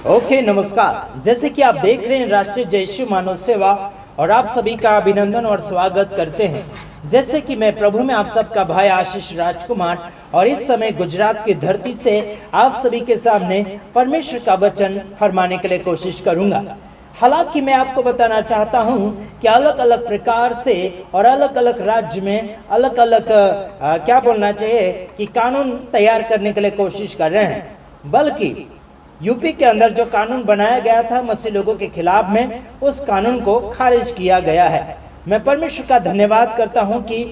Okay, नमस्कार। जैसे कि आप देख रहे हैं राष्ट्रीय जय यीशु मानव सेवा और आप सभी का अभिनंदन और स्वागत करते हैं। जैसे कि मैं प्रभु में आप सबका भाई आशीष राजकुमार और इस समय गुजरात की धरती से आप सभी के सामने परमेश्वर का वचन फरमाने के लिए कोशिश करूंगा। हालांकि मैं आपको बताना चाहता हूं कि अलग अलग प्रकार से और अलग अलग राज्य में अलग अलग क्या बोलना चाहिए कि कानून तैयार करने के लिए कोशिश कर रहे हैं, बल्कि यूपी के अंदर जो कानून बनाया गया था मसीह लोगों के खिलाफ में, उस कानून को खारिज किया गया है। मैं परमेश्वर का धन्यवाद करता हूं कि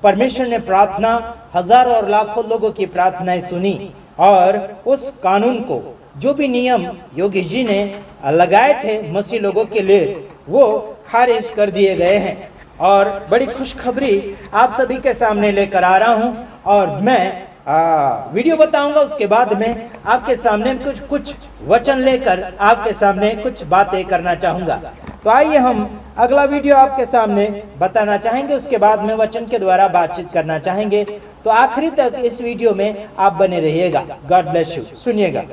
परमेश्वर ने प्रार्थना, हजारों और लाखों लोगों की प्रार्थनाएं सुनी और उस कानून को, जो भी नियम योगी जी ने लगाए थे मसीह लोगों के लिए, वो खारिज कर दिए गए हैं। और बड़ी खुशखबरी आप सभी के सामने लेकर आ रहा हूं और मैं वीडियो बताऊंगा। उसके बाद में आपके सामने कुछ वचन लेकर आपके सामने कुछ बातें करना चाहूंगा। तो आइए हम अगला वीडियो आपके सामने बताना चाहेंगे, उसके बाद में वचन के द्वारा बातचीत करना चाहेंगे। तो आखिरी तक इस वीडियो में आप बने रहिएगा। God bless you. सुनिएगा।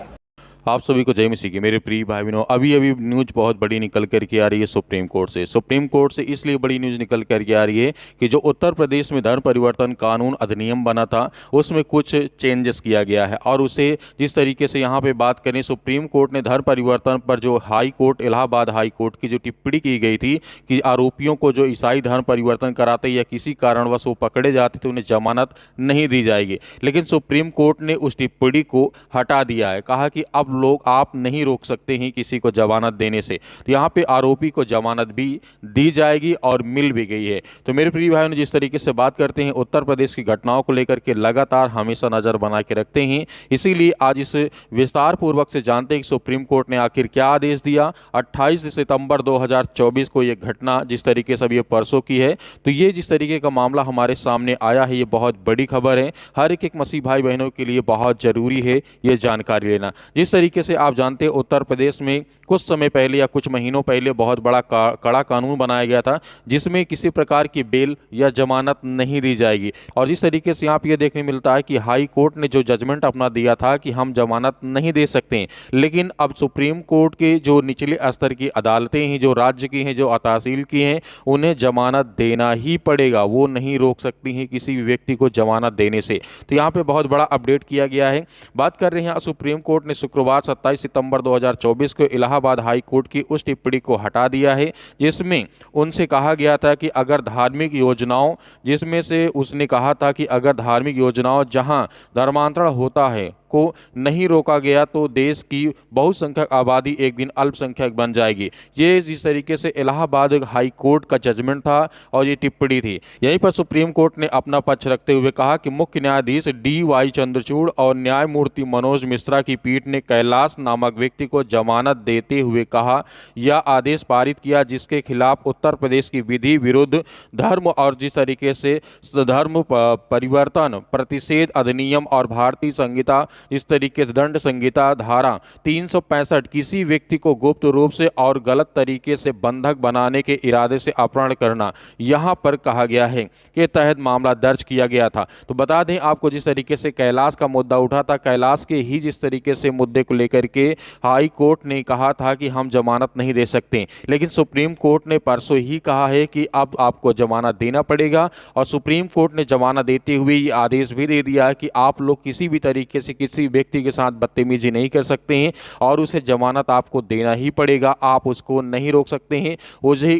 आप सभी को जय मसीह की। मेरे प्रिय भाई बहनों, अभी न्यूज बहुत बड़ी निकल कर के आ रही है सुप्रीम कोर्ट से। सुप्रीम कोर्ट से इसलिए बड़ी न्यूज निकल कर के आ रही है कि जो उत्तर प्रदेश में धर्म परिवर्तन कानून अधिनियम बना था, उसमें कुछ चेंजेस किया गया है। और उसे जिस तरीके से यहाँ पे बात करें, सुप्रीम कोर्ट ने धर्म परिवर्तन पर जो high court, Allahabad high court की जो टिप्पणी की गई थी कि आरोपियों को जो ईसाई धर्म परिवर्तन कराते या किसी कारणवश वो पकड़े जाते तो उन्हें जमानत नहीं दी जाएगी, लेकिन सुप्रीम कोर्ट ने उस टिप्पणी को हटा दिया है। कहा कि अब लोग आप नहीं रोक सकते हैं किसी को जमानत देने से। तो यहाँ पे आरोपी को जमानत भी दी जाएगी और मिल भी गई है। तो मेरे प्रिय भाइयों, जिस तरीके से बात करते हैं, उत्तर प्रदेश की घटनाओं को लेकर के लगातार हमेशा नजर बना के रखते हैं, इसीलिए आज इस विस्तार पूर्वक से जानते हैं कि सुप्रीम कोर्ट ने आखिर क्या आदेश दिया। 28 सितंबर 2024 को यह घटना जिस तरीके से अब ये परसों की है, तो ये जिस तरीके का मामला हमारे सामने आया है, ये बहुत बड़ी खबर है। हर एक मसीह भाई बहनों के लिए बहुत जरूरी है ये जानकारी लेना। जिस तरीके से आप जानते हैं, उत्तर प्रदेश में कुछ समय पहले या कुछ महीनों पहले बहुत बड़ा कड़ा कानून बनाया गया था, जिसमें किसी प्रकार की बेल या जमानत नहीं दी जाएगी। और जिस तरीके से यहाँ पे ये देखने मिलता है कि हाई कोर्ट ने जो जजमेंट अपना दिया था कि हम जमानत नहीं दे सकते, लेकिन अब सुप्रीम कोर्ट के जो निचले स्तर की अदालतें हैं, जो राज्य की हैं, जो तहसील की हैं, उन्हें जमानत देना ही पड़ेगा। वो नहीं रोक सकती हैं किसी भी व्यक्ति को जमानत देने से। तो यहाँ पे बहुत बड़ा अपडेट किया गया है। बात कर रहे हैं, सुप्रीम कोर्ट ने शुक्रवार 27 सितंबर 2024 को इलाहाबाद हाई कोर्ट की उस टिप्पणी को हटा दिया है, जिसमें उनसे कहा गया था कि अगर धार्मिक योजनाओं, जिसमें से उसने कहा था कि अगर धार्मिक योजनाओं जहां धर्मांतरण होता है को नहीं रोका गया तो देश की बहुसंख्यक आबादी एक दिन अल्पसंख्यक बन जाएगी। ये जिस तरीके से इलाहाबाद हाई कोर्ट का जजमेंट था और ये टिप्पणी थी। यहीं पर सुप्रीम कोर्ट ने अपना पक्ष रखते हुए कहा कि मुख्य न्यायाधीश DY चंद्रचूड़ और न्यायमूर्ति मनोज मिश्रा की पीठ ने कैलाश नामक व्यक्ति को जमानत देते हुए कहा, यह आदेश पारित किया जिसके खिलाफ उत्तर प्रदेश की विधि विरुद्ध धर्म और जिस तरीके से धर्म परिवर्तन प्रतिषेध अधिनियम और भारतीय संहिता, इस तरीके से दंड संहिता धारा 365 किसी व्यक्ति को गुप्त रूप से और गलत तरीके से बंधक बनाने के इरादे से अपहरण करना, यहाँ पर कहा गया है के तहत मामला दर्ज किया गया था। तो बता दें आपको, जिस तरीके से कैलाश का मुद्दा उठा था, कैलाश के ही जिस तरीके से मुद्दे को लेकर के हाई कोर्ट ने कहा था कि हम जमानत नहीं दे सकते, लेकिन सुप्रीम कोर्ट ने परसों ही कहा है कि अब आपको जमानत देना पड़ेगा। और सुप्रीम कोर्ट ने जमानत देते हुए ये आदेश भी दे दिया है कि आप लोग किसी भी तरीके से किसी व्यक्ति के साथ बदतमीजी नहीं कर सकते हैं और उसे जमानत आपको देना ही पड़ेगा। आप उसको नहीं रोक सकते हैं,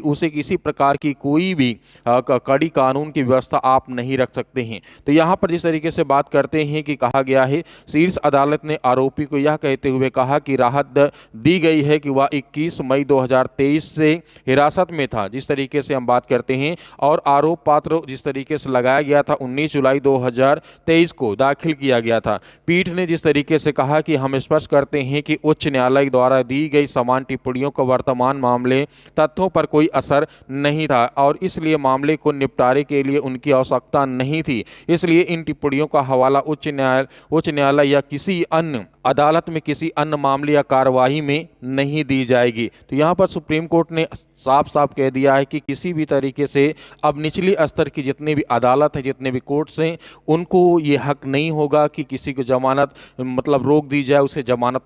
उसे किसी प्रकार की कोई भी कड़ी कानून की व्यवस्था आप नहीं रख सकते हैं। तो यहाँ पर जिस तरीके से बात करते हैं कि कहा गया है, शीर्ष अदालत ने आरोपी को यह कहते हुए कहा कि राहत दी गई है कि वह 21 मई 2023 से हिरासत में था, जिस तरीके से हम बात करते हैं, और आरोप पात्र जिस तरीके से लगाया गया था 19 जुलाई 2023 को दाखिल किया गया था। पीठ ने जिस तरीके से कहा कि हम स्पष्ट करते हैं कि उच्च न्यायालय द्वारा दी गई समान टिप्पणियों का वर्तमान मामले तथ्यों पर कोई असर नहीं था और इसलिए मामले को निपटारे के लिए उनकी आवश्यकता नहीं थी। इसलिए इन टिप्पणियों का हवाला उच्च न्यायालय या किसी अन्य अदालत में किसी अन्य मामले या कार्यवाही में नहीं दी जाएगी। तो यहाँ पर सुप्रीम कोर्ट ने साफ साफ कह दिया है कि किसी भी तरीके से अब निचली स्तर की जितनी भी अदालत है, जितने भी कोर्ट्स हैं, उनको ये हक नहीं होगा कि किसी को जमानत जमानत मतलब रोक दी जाए, उसे जमानत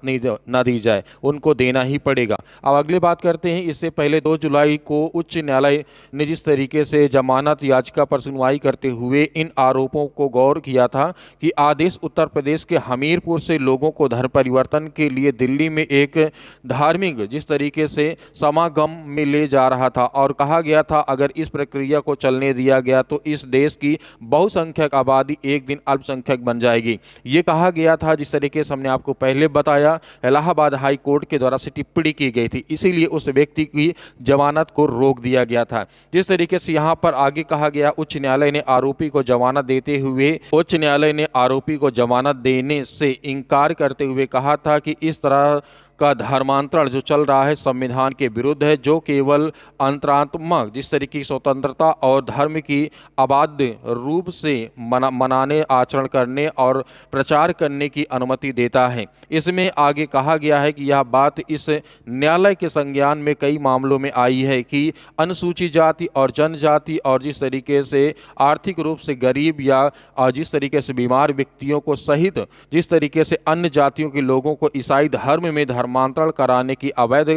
ना दी जाए, उनको देना ही पड़ेगा। अब अगली बात करते हैं। इससे पहले 2 जुलाई को उच्च न्यायालय ने जिस तरीके से जमानत याचिका पर सुनवाई करते हुए इन आरोपों को गौर किया था कि आदेश उत्तर प्रदेश के हमीरपुर से लोगों को धर्म परिवर्तन के लिए दिल्ली में एक धार्मिक जिस तरीके से समागम में ले जा रहा था, और कहा गया था अगर इस प्रक्रिया को चलने दिया गया तो इस देश की बहुसंख्यक आबादी एक दिन अल्पसंख्यक बन जाएगी। ये कहा गया था। जिस तरीके से हमने आपको पहले बताया, इलाहाबाद हाई कोर्ट के द्वारा से टिप्पणी की गई थी, इसीलिए उस व्यक्ति की जमानत को रोक दिया गया था। जिस तरीके से यहाँ पर आगे कहा गया, उच्च न्यायालय ने आरोपी को जमानत देने से इनकार करते हुए कहा था कि इस तरह का धर्मांतरण जो चल रहा है संविधान के विरुद्ध है, जो केवल अंतरात्मक जिस तरीके की स्वतंत्रता और धर्म की अबाध्य रूप से मनाने, आचरण करने और प्रचार करने की अनुमति देता है। इसमें आगे कहा गया है कि यह बात इस न्यायालय के संज्ञान में कई मामलों में आई है कि अनुसूचित जाति और जनजाति और जिस तरीके से आर्थिक रूप से गरीब या जिस तरीके से बीमार व्यक्तियों को सहित जिस तरीके से अन्य जातियों के लोगों को ईसाई धर्म में धर्मांतरण कराने की अवैध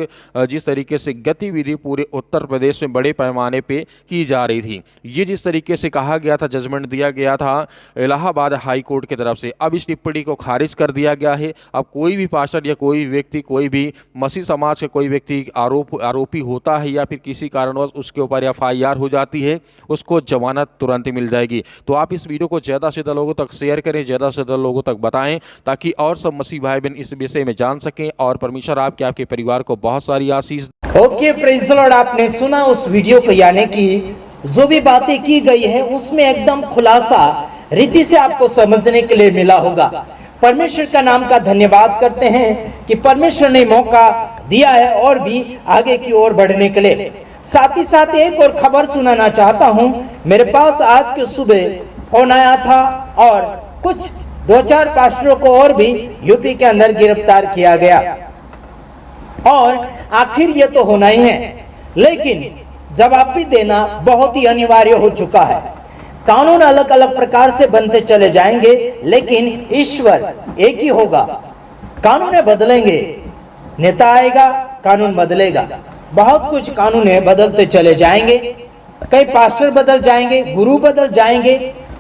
जिस तरीके से गतिविधि पूरे उत्तर प्रदेश में बड़े पैमाने पे की जा रही थी। ये जिस तरीके से कहा गया था, जजमेंट दिया गया था इलाहाबाद हाई कोर्ट की तरफ से, अब इस टिप्पणी को खारिज कर दिया गया है। अब कोई भी पास्टर या कोई भी व्यक्ति, कोई भी मसीह समाज का कोई व्यक्ति आरोपी होता है या फिर किसी कारणवश उसके ऊपर FIR हो जाती है, उसको जमानत तुरंत मिल जाएगी। तो आप इस वीडियो को ज़्यादा से ज़्यादा लोगों तक शेयर करें, ज़्यादा से ज़्यादा लोगों तक बताएं, ताकि और सब मसीह भाई बहन इस विषय में जान सकें और परमेश्वर आपके परिवार को बहुत सारी आशीष। Okay, praise the Lord. आपने सुना उस वीडियो को, यानी कि जो भी बातें की गई है उसमें एकदम खुलासा रीति से आपको समझने के लिए मिला होगा। परमेश्वर का नाम का धन्यवाद करते हैं कि परमेश्वर ने मौका दिया है और भी आगे की ओर बढ़ने के लिए। साथ ही साथ एक और खबर सुनाना चाहता हूं। मेरे पास आज के सुबह फोन आया था और कुछ 2-4 पास्टरों को और भी यूपी के अंदर गिरफ्तार किया गया, और आखिर ये तो होना ही है, लेकिन जवाब भी देना बहुत ही अनिवार्य हो चुका है। कानून अलग अलग प्रकार से बनते चले जाएंगे, लेकिन ईश्वर एक ही होगा। कानून बदलेंगे, नेता आएगा, कानून बदलेगा, बहुत कुछ कानून बदलते चले जाएंगे। कई पास्टर बदल जाएंगे, गुरु बदल जाएंगे,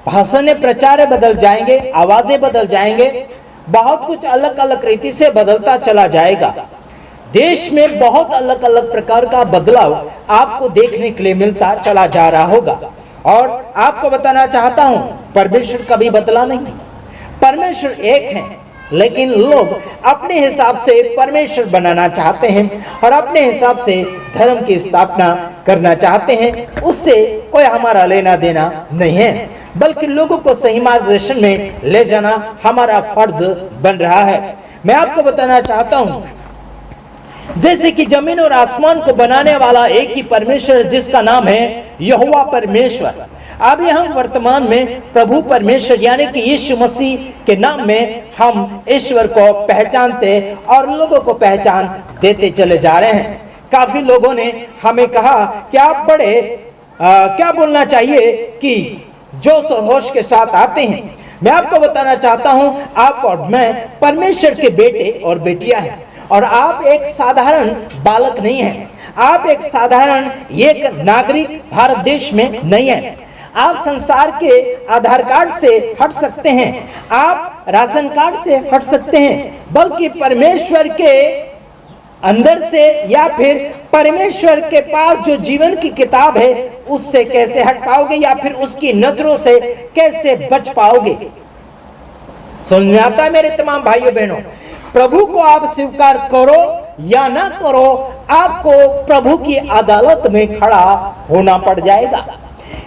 भाषण प्रचार बदल जाएंगे, आवाजें बदल जाएंगे, बहुत कुछ अलग अलग रीति से बदलता चला जाएगा। देश में बहुत अलग अलग प्रकार का बदलाव आपको देखने के लिए मिलता चला जा रहा होगा। और आपको बताना चाहता हूं, परमेश्वर कभी बदला नहीं। परमेश्वर एक है, लेकिन लोग अपने हिसाब से परमेश्वर बनाना चाहते हैं और अपने हिसाब से धर्म की स्थापना करना चाहते हैं। उससे कोई हमारा लेना देना नहीं है, बल्कि लोगों को सही मार्गदर्शन में ले जाना हमारा फर्ज बन रहा है। मैं आपको बताना चाहता हूं, जैसे कि जमीन और आसमान को बनाने वाला एक ही परमेश्वर, जिसका नाम है यहोवा परमेश्वर। अभी हम वर्तमान में प्रभु परमेश्वर यानी कि यीशु मसीह के नाम में हम ईश्वर को पहचानते और लोगों को पहचान देते चले जा रहे हैं। काफी लोगों ने हमें कहा कि आप बड़े क्या बोलना चाहिए कि जोश और होश के साथ आते हैं। मैं आपको बताना चाहता हूं, आप और मैं परमेश्वर के बेटे और बेटियां हैं, और आप एक साधारण बालक नहीं हैं। आप एक साधारण एक नागरिक भारत देश में नहीं है। आप संसार के आधार कार्ड से हट सकते हैं, आप राशन कार्ड से हट सकते हैं, बल्कि परमेश्वर के अंदर से या फिर परमेश्वर के पास जो जीवन की किताब है उससे कैसे हट पाओगे या फिर उसकी नजरों से कैसे बच पाओगे। समझ में आता है मेरे तमाम भाइयों बहनों? प्रभु को आप स्वीकार करो या ना करो, आपको प्रभु की अदालत में खड़ा होना पड़ जाएगा।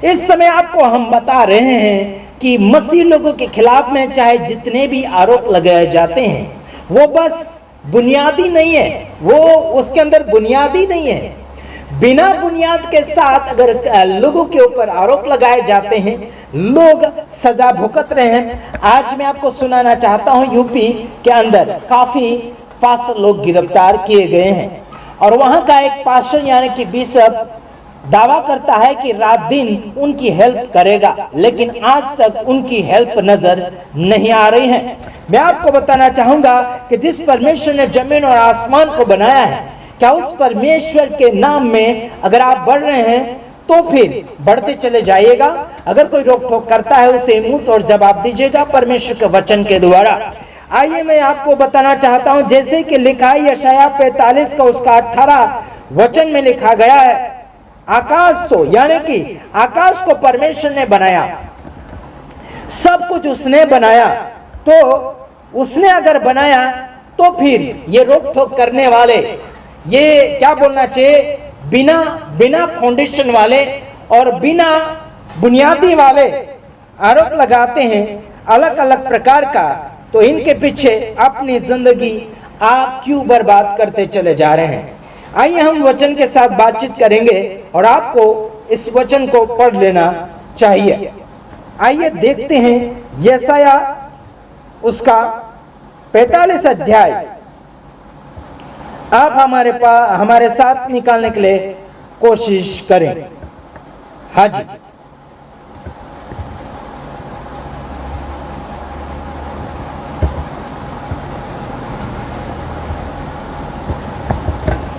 इस समय आपको हम बता रहे हैं कि मसीह लोगों के खिलाफ में चाहे जितने भी आरोप लगाए जाते हैं, वो बस बुनियादी नहीं है, वो उसके अंदर बुनियादी नहीं है। बिना बुनियाद के साथ अगर लोगों के ऊपर आरोप लगाए जाते हैं, लोग सजा भुगत रहे हैं। आज मैं आपको सुनाना चाहता हूं, यूपी के अंदर काफी पास्टर लोग गिरफ्तार किए गए हैं, और वहां का एक पास्टर यानी कि बिशप दावा करता है कि रात दिन उनकी हेल्प करेगा, लेकिन आज तक उनकी हेल्प नजर नहीं आ रही है। मैं आपको बताना चाहूंगा कि जिस परमेश्वर ने जमीन और आसमान को बनाया है, क्या उस परमेश्वर के नाम में अगर आप बढ़ रहे हैं तो फिर बढ़ते चले जाइएगा। अगर कोई रोक टोक करता है उसे मुंह तोड़ जवाब दीजिएगा परमेश्वर के वचन के द्वारा। आइए मैं आपको बताना चाहता हूं, जैसे कि लिखा है यशायाह 45 का उसका 18 वचन में लिखा गया है, आकाश तो यानी कि आकाश को परमेश्वर ने बनाया, सब कुछ उसने बनाया, तो उसने अगर बनाया तो फिर ये रोक टोक करने वाले, ये क्या बोलना चाहिए, बिना फाउंडेशन वाले और बिना बुनियादी वाले आरोप लगाते हैं अलग अलग प्रकार का, तो इनके पीछे अपनी जिंदगी आप क्यों बर्बाद करते चले जा रहे हैं। आइए हम वचन के साथ बातचीत करेंगे और आपको इस वचन को पढ़ लेना चाहिए। आइए देखते हैं यशायाह उसका 45 अध्याय। आप हमारे साथ निकालने के लिए कोशिश करें। हाँ जी,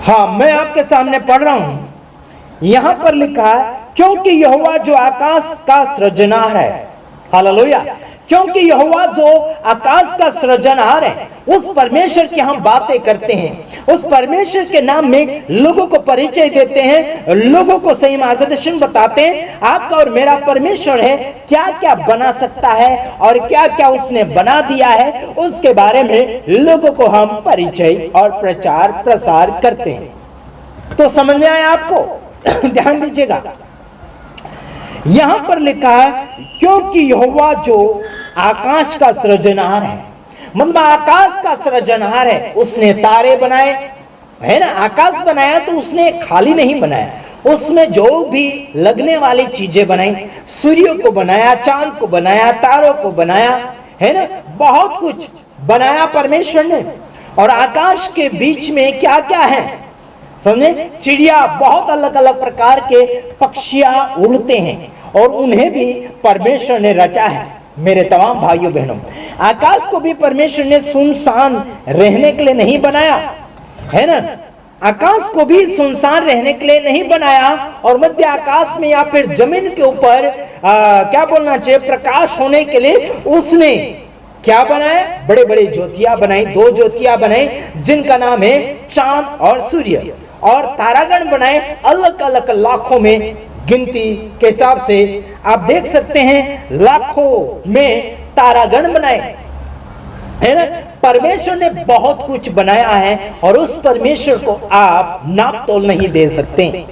हाँ मैं आपके सामने पढ़ रहा हूं। यहां पर लिखा है, क्योंकि यहोवा जो आकाश का सृजनहार है, हालेलुया, क्योंकि यहोवा जो आकाश का सृजनहार है, उस परमेश्वर की हम बातें करते हैं, उस परमेश्वर के नाम में लोगों को परिचय देते हैं, लोगों को सही मार्गदर्शन बताते हैं। आपका और मेरा परमेश्वर है, क्या क्या बना सकता है और क्या क्या उसने बना दिया है, उसके बारे में लोगों को हम परिचय और प्रचार प्रसार करते हैं। तो समझ में आया आपको? ध्यान दीजिएगा, यहां पर लिखा है क्योंकि यहोवा जो आकाश का सृजनहार है, मतलब आकाश का सृजनहार है, उसने तारे बनाए, है ना, आकाश बनाया तो उसने खाली नहीं बनाया, उसमें जो भी लगने वाली चीजें बनाई, सूर्य को बनाया, चांद को बनाया, तारों को बनाया, है ना, बहुत कुछ बनाया परमेश्वर ने। और आकाश के बीच में क्या क्या है समझे, चिड़िया, बहुत अलग अलग प्रकार के पक्षियां उड़ते हैं और उन्हें भी परमेश्वर ने रचा है। मेरे तमाम भाइयों बहनों, आकाश को भी परमेश्वर ने सुनसान रहने के लिए नहीं बनाया, है ना, आकाश को भी सुनसान रहने के लिए नहीं बनाया। और मध्य आकाश में या फिर जमीन के ऊपर क्या बोलना चाहिए, प्रकाश होने के लिए उसने क्या बनाया, बड़े बड़े ज्योतियां बनाई, 2 ज्योतियां बनाई जिनका नाम है चांद और सूर्य, और तारागण बनाए अलग अलग लाखों में, गिनती के हिसाब से आप देख सकते हैं लाखों में तारागण बनाए, है ना। परमेश्वर ने बहुत कुछ बनाया है और उस परमेश्वर को आप नाप तोल नहीं दे सकते।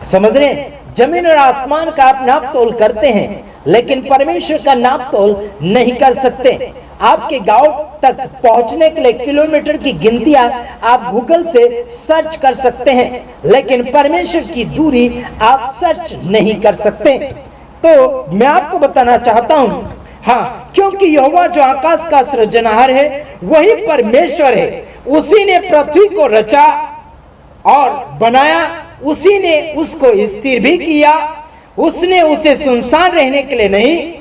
समझ रहे, जमीन और आसमान का आप नाप तोल करते हैं, लेकिन परमेश्वर का नाप तोल नहीं कर सकते। आपके गांव तक पहुंचने के लिए किलोमीटर की गिनतियां आप गूगल से सर्च कर सकते हैं, लेकिन परमेश्वर की दूरी आप सर्च नहीं कर सकते। तो मैं आपको बताना चाहता हूं, हाँ, क्योंकि यहोवा जो आकाश का सृजनहार है वही परमेश्वर है, उसी ने पृथ्वी को रचा और बनाया, उसी ने उसको स्थिर भी किया, उसने उसे सुनसान रहने के लिए नहीं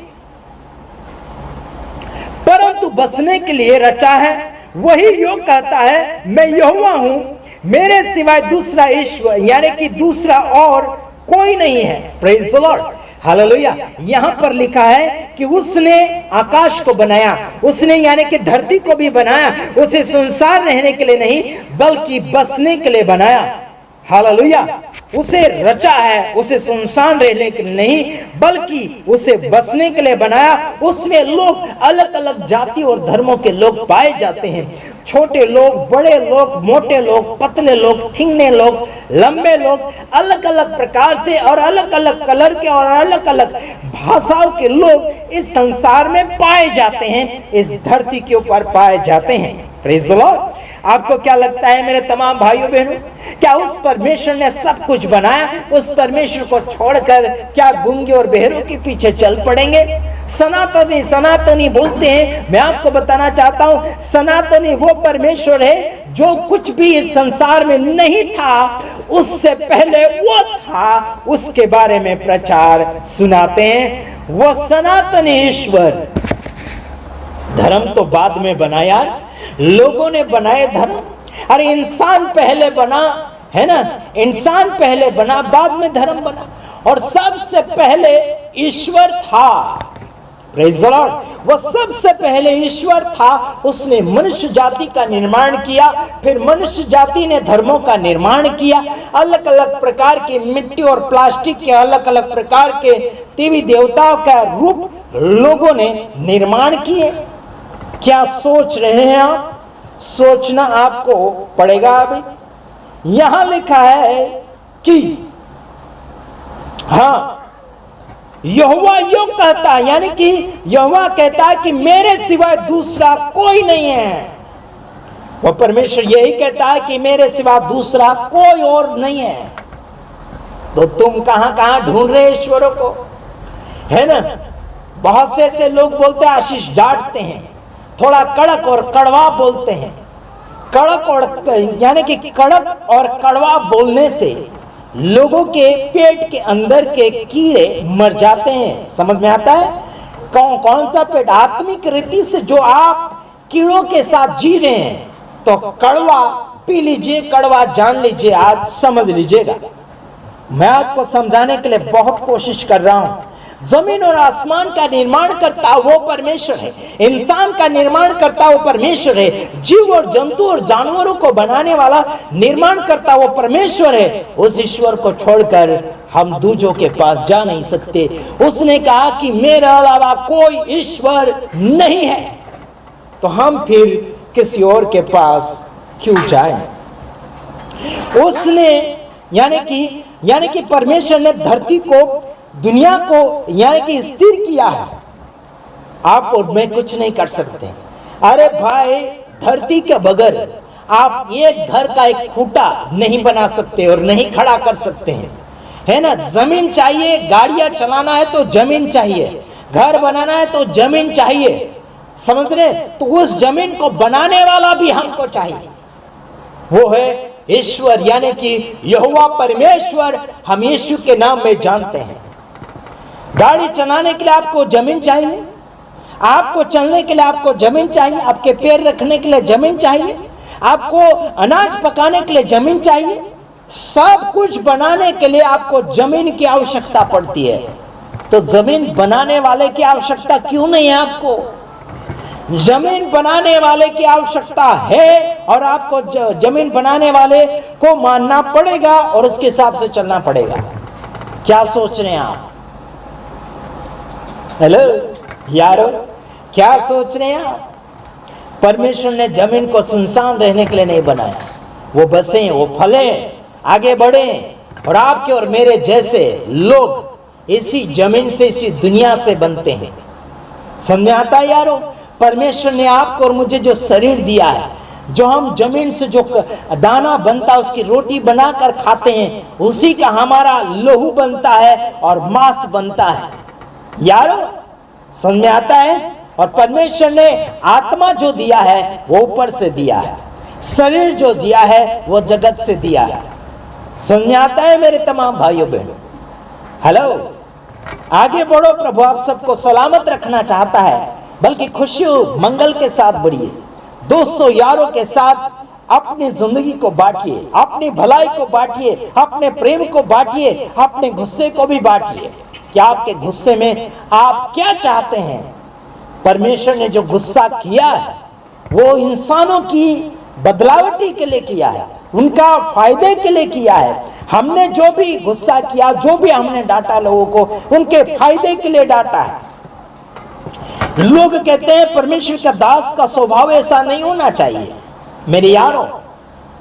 परंतु बसने के लिए रचा है। वही योग कहता है, मैं यहोवा हूं, मेरे सिवाय दूसरा ईश्वर यानी कि दूसरा और कोई नहीं है। Praise the Lord, hallelujah. यहां पर लिखा है कि उसने आकाश को बनाया, उसने यानी कि धरती को भी बनाया, उसे सुनसान रहने के लिए नहीं बल्कि बसने के लिए बनाया। हालेलुया, उसे रचा है, उसे सुनसान रहने के लिए नहीं बल्कि उसे बसने के लिए बनाया। उसमें लोग अलग अलग जाति और धर्मों के लोग पाए जाते हैं, छोटे लोग, बड़े लोग, मोटे लोग, पतले लोग, ठिंगने लोग, लंबे लोग, अलग अलग प्रकार से और अलग अलग कलर के और अलग अलग भाषाओं के लोग इस संसार में पाए जाते हैं, इस धरती के ऊपर पाए जाते हैं। Praise the Lord. आपको क्या लगता है मेरे तमाम भाइयों बहनों, क्या उस परमेश्वर ने सब कुछ बनाया, उस परमेश्वर को छोड़कर क्या गूंगे और बहरों के पीछे चल पड़ेंगे? सनातनी सनातनी बोलते हैं, मैं आपको बताना चाहता हूं सनातनी वो परमेश्वर है जो कुछ भी इस संसार में नहीं था उससे पहले वो था, उसके बारे में प्रचार सुनाते हैं। वो सनातन ईश्वर। धर्म तो बाद में बना यार, लोगों ने बनाए धर्म। अरे इंसान पहले बना है ना, इंसान पहले बना, बाद में धर्म बना। और सबसे पहले ईश्वर था। Praise the Lord. वो सबसे पहले ईश्वर था। उसने मनुष्य जाति का निर्माण किया, फिर मनुष्य जाति ने धर्मों का निर्माण किया। अलग अलग प्रकार की मिट्टी और प्लास्टिक के अलग अलग प्रकार के देवी देवताओं का रूप लोगों ने निर्माण किए। क्या सोच रहे हैं आप? सोचना आपको पड़ेगा। अभी यहां लिखा है कि हाँ, यहोवा यूं कहता है, यानी कि यहोवा कहता है कि मेरे सिवाय दूसरा कोई नहीं है। वो परमेश्वर यही कहता है कि मेरे सिवा दूसरा कोई और नहीं है। तो तुम कहां कहां ढूंढ रहे ईश्वरों को, है ना? बहुत से ऐसे लोग बोलते हैं, आशीष डांटते हैं, थोड़ा कड़क और कड़वा बोलते हैं। कड़क और यानी कि कड़क और कड़वा बोलने से लोगों के पेट के अंदर के कीड़े मर जाते हैं। समझ में आता है? कौन सा पेट? आत्मिक रीति से जो आप कीड़ों के साथ जी रहे हैं, तो कड़वा पी लीजिए, कड़वा जान लीजिए, आज समझ लीजिएगा। मैं आपको समझाने के लिए बहुत कोशिश कर रहा हूं। जमीन और आसमान का निर्माण करता वो परमेश्वर है। इंसान का निर्माण करता वो परमेश्वर है। जीव और जंतु और जानवरों को बनाने वाला, निर्माण करता वो परमेश्वर है। उस ईश्वर को छोड़कर हम दूजों के पास जा नहीं सकते। उसने कहा कि मेरे अलावा कोई ईश्वर नहीं है, तो हम फिर किसी और के पास क्यों जाएं? उसने यानी कि परमेश्वर ने धरती को, दुनिया को यानी कि स्थिर किया है। आप और मैं कुछ नहीं कर सकते। अरे भाई, धरती के बगैर आप एक घर का एक खूंटा नहीं बना सकते और नहीं खड़ा कर सकते हैं, है ना? जमीन चाहिए, गाड़ियां चलाना है तो जमीन चाहिए, घर बनाना है तो जमीन चाहिए। समझ रहे? तो उस जमीन को बनाने वाला भी हमको चाहिए, वो है ईश्वर, यानी कि यहोवा परमेश्वर। हम यीशु के नाम में जानते हैं। गाड़ी चलाने के लिए आपको जमीन चाहिए, आपको चलने के लिए आपको जमीन चाहिए, आपके पैर रखने के लिए जमीन चाहिए, आपको अनाज पकाने के लिए जमीन चाहिए। सब कुछ बनाने के लिए आपको जमीन की आवश्यकता पड़ती है। तो जमीन बनाने वाले की आवश्यकता क्यों नहीं है आपको? जमीन बनाने वाले की आवश्यकता है, और आपको जमीन बनाने वाले को मानना पड़ेगा और उसके हिसाब से चलना पड़ेगा। क्या सोच रहे हैं आप? हेलो यारो, क्या सोच रहे हैं आप? परमेश्वर ने जमीन को सुनसान रहने के लिए नहीं बनाया। वो बसें, वो फलें, आगे बढ़े, और आपके और मेरे जैसे लोग इसी जमीन से, इसी दुनिया से बनते हैं। समझ आता है यारो? परमेश्वर ने आपको और मुझे जो शरीर दिया है, जो हम जमीन से जो दाना बनता है उसकी रोटी बनाकर खाते हैं, उसी का हमारा लहू बनता है और मांस बनता है। यारो समझ में आता है? और परमेश्वर ने आत्मा जो दिया है वो ऊपर से दिया है, शरीर जो दिया है वो जगत से दिया है। समझ में आता है मेरे तमाम भाइयों बहनों? हेलो, आगे बढ़ो। प्रभु आप सबको सलामत रखना चाहता है, बल्कि खुशी मंगल के साथ बढ़िए, दोस्तों यारों के साथ अपनी जिंदगी को बांटिए, अपनी भलाई को बांटिए, अपने प्रेम को बांटिए, अपने गुस्से को भी बांटिए। क्या आपके गुस्से में आप क्या चाहते हैं? परमेश्वर ने जो गुस्सा किया है वो इंसानों की बदलावटी के लिए किया है, उनका फायदे के लिए किया है। हमने जो भी गुस्सा किया, जो भी हमने डांटा लोगों को, उनके फायदे के लिए डांटा है। लोग कहते हैं परमेश्वर का दास का स्वभाव ऐसा नहीं होना चाहिए। मेरे यारों,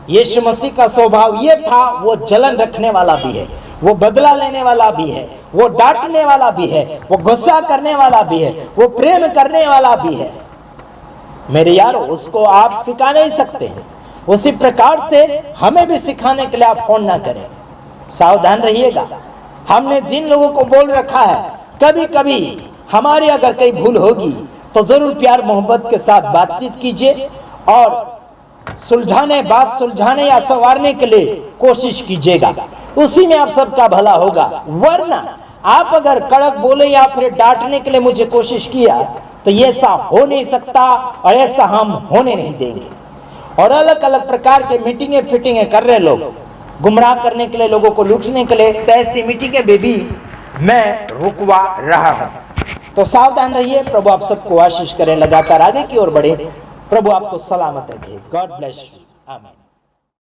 यीशु मसीह का स्वभाव ये था, वो जलन रखने वाला भी है, वो बदला लेने वाला भी है, वो डांटने वाला भी है, वो गुस्सा करने वाला भी है, वो प्रेम करने वाला भी है। मेरे यारों, उसको आप सिखा नहीं सकते हैं। उसी प्रकार से हमें भी सिखाने के लिए आप फोन ना करें। सावधान रहिएगा। हमने जिन लोगों को बोल रखा है, कभी कभी हमारी अगर कहीं भूल होगी तो जरूर प्यार मोहब्बत के साथ बातचीत कीजिए और सुलझाने, बात सुलझाने या संवारने के लिए कोशिश कीजिएगा, उसी में आप सबका भला होगा। वरना आप अगर कड़क बोले या फिर डांटने के लिए मुझे कोशिश किया तो ये ऐसा हो नहीं सकता और ऐसा हम होने नहीं देंगे। और अलग अलग प्रकार के मीटिंगें फिटिंगें कर रहे लोग, गुमराह करने के लिए, लोगों को लूटने के लिए, तो ऐसी मीटिंगें भी मैं रुकवा रहा हूं। तो सावधान रहिए। प्रभु आप सबको आशीष करें, लगातार आगे की ओर बढ़े। प्रभु आपको सलामत रखे। God bless you. आमीन।